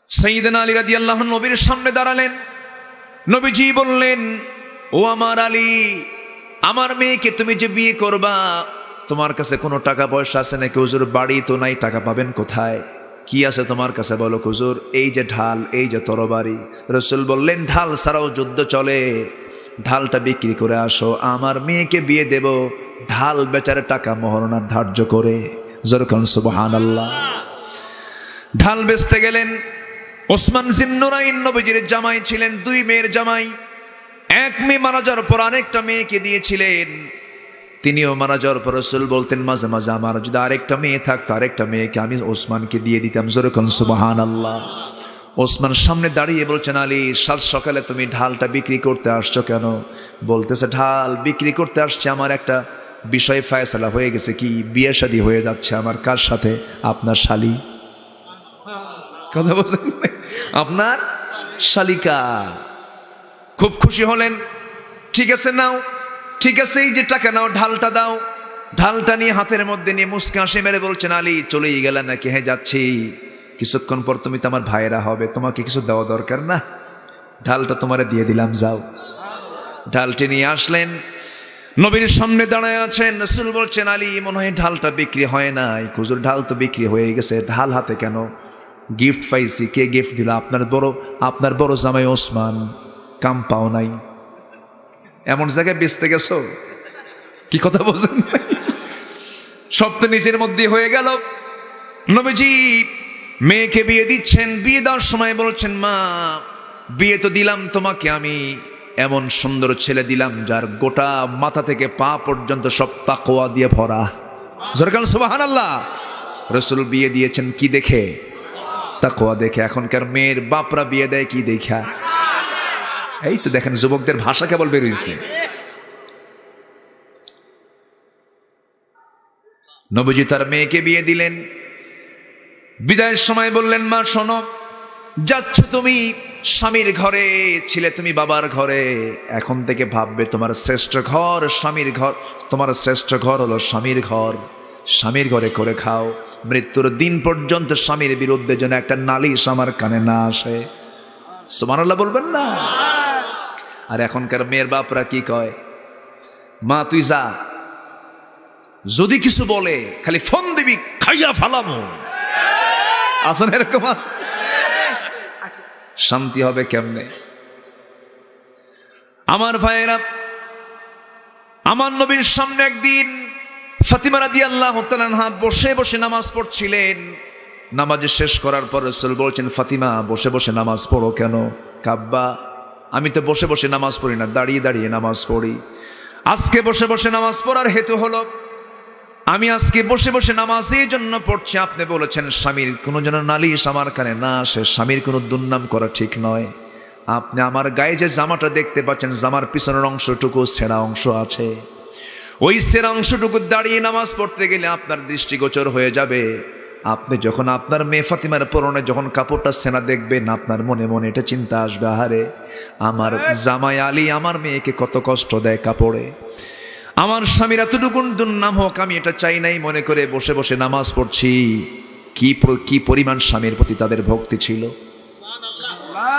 সাইয়েদনা আলী রাদিয়াল্লাহু আনহু নবীর সামনে দাঁড়ালেন। নবীজি বললেন, ও আমার আলী, আমার মেয়েকে তুমি যে বিয়ে করবা, তোমার কাছে কোনো টাকা পয়সা আছে নাকি? হুজুর, বাড়ি তো নাই, টাকা পাবেন কোথায়? কি আছে তোমার কাছে বলো হুজুর? এই যে ঢাল, এই যে তরবারি। রাসূল বললেন, ঢাল ছাড়াও যুদ্ধ চলে, ঢালটা বিক্রি করে আসো, আমার মেয়েকে বিয়ে দেব, ঢাল বেচারে টাকা মহরণার ধার্য করে। যেরকম সুবহানাল্লাহ। ঢাল বেচতে গেলেন। ওসমান জিন্নুরাইন নবীজির জামাই ছিলেন, দুই মেয়ের জামাই। এক মেয়ে মারা যাওয়ার পর আরেকটা মেয়েকে দিয়েছিলেন। তিনিও মারা যাওয়ার পর রাসূল বলতেন, মাঝে মাঝে আমার যদি আরেকটা মেয়ে থাকতো, আরেকটা মেয়েকে আমি ওসমানকে দিয়ে দিতাম। যেরকম সুবহানাল্লাহ। ওসমান সামনে দাঁড়িয়ে বলছেন, আলী, সাত সকালে তুমি ঢালটা বিক্রি করতে আসছো কেন? বলতেছে, ঢাল বিক্রি করতে আসছে, আমার একটা বিষয় ফায়সালা হয়ে গেছে। কি? বিয়ে শাদী হয়ে যাচ্ছে আমার। কার সাথে? আপনার শালী। কথা বলছেন? আপনার শালিকা। খুব খুশি হলেন। ঠিক আছে, নাও, ঠিক আছে, এই যে টাকা নাও, ঢালটা দাও। ঢালটা নিয়ে হাতের মধ্যে নিয়ে মুস্কি হাসি মেরে বলছেন, আলী, চলেই গেলেন নাকি? হ্যাঁ, যাচ্ছি। কিছুক্ষণ পর তুমি তো আমার ভাইয়েরা হবে, তোমাকে কিছু দেওয়া দরকার না? ঢালটা তোমারে দিয়ে দিলাম, যাও। ঢালটি নিয়ে আসলেন, নবীর সামনে দাঁড়ায় আছেন। রাসূল বলছেন, আলী, মনে হয় ঢালটা বিক্রি হয় নাই। হুজুর, ঢাল তো বিক্রি হয়ে গেছে। ঢাল হাতে কেন? গিফট পাইছি। কে গিফট দিল? আপনার বড় জামাই ওসমান। কাম পাও নাই, এমন জায়গায় বেচতে গেছো? কি কথা বলছেন? সব তো নিজের মধ্যে হয়ে গেল। নবীজি মেয়েকে বিয়ে দিচ্ছেন। বিয়ে দেওয়ার সময় বলছেন, মা, বিয়ে তো দিলাম তোমাকে আমি, এমন সুন্দর ছেলে দিলাম যার গোটা মাথা থেকে পা পর্যন্ত সব তাকওয়া দিয়ে ভরা। যেরকম সুবহানাল্লাহ। রাসূল বিয়ে দিয়েছেন কি দেখে? তাকওয়া দেখে। এখনকার মেয়ের বাপরা বিয়ে দেয় কি দেখা? এই তো দেখেন, যুবকদের ভাষা কেবল বের হইছে। নবীজি তার মেয়েকে বিয়ে দিলেন। বিদায়ের সময় বললেন, মা শোনো, যাচ্ছ তুমি স্বামীর ঘরে, ছিলে তুমি বাবার ঘরে, এখন থেকে ভাববে তোমার শ্রেষ্ঠ ঘর স্বামীর ঘর, তোমার শ্রেষ্ঠ ঘর হলো স্বামীর ঘর। স্বামীর ঘরে করে খাও। মৃত্যুর দিন পর্যন্ত স্বামীর বিরুদ্ধে যেন একটা নালিশ আমার কানে না আসে। সুবহানাল্লাহ বলবেন না? আর এখনকার মেয়ের বাপরা কি কয়? মা তুই যা, যদি কিছু বলে খালি ফোন দিবি, খাইয়া ফালামো। আসেন, এরকম আছে। শান্তি হবে কেমনে? আমার ভাইয়েরা, আমার নবীর সামনে একদিন ফাতিমা রাদিয়াল্লাহু তাআলা আনহা বসে বসে নামাজ পড়ছিলেন। নামাজ শেষ করার পর রাসূল বলছেন, ফাতিমা, বসে বসে নামাজ পড়ো কেন? কাব্বা, আমি তো বসে বসে নামাজ পড়ি না, দাঁড়িয়ে দাঁড়িয়ে নামাজ পড়ি। আজকে বসে বসে নামাজ পড়ার হেতু হলো, আমি আজকে বসে বসে নামাজ এই জন্য পড়ছি, আপনি বলেছেন স্বামীর কোনো যেন নালিশ আমার কানে না আসে, স্বামীর কোনো দুর্নাম করা ঠিক নয়। আপনি আমার গায়ে যে জামাটা দেখতে পাচ্ছেন, জামার পিছনের অংশটুকু ছেঁড়া অংশ আছে, ওই ছেঁড়া অংশটুকু দাঁড়িয়ে নামাজ পড়তে গেলে আপনার দৃষ্টিগোচর হয়ে যাবে। আপনি যখন আপনার মেয়ে ফাতিমার পরনে যখন কাপড়টা ছেঁড়া দেখবেন, আপনার মনে মনে এটা চিন্তা আসবে, আহারে আমার জামাই আলী আমার মেয়েকে কত কষ্ট দেয় কাপড়ে, আমার স্বামীর এতটুকুন দুর্নাম হোক, আমি এটা চাই নাই মনে করে বসে বসে নামাজ পড়ছি। কি পরিমাণ স্বামীর প্রতি তাদের ভক্তি ছিল।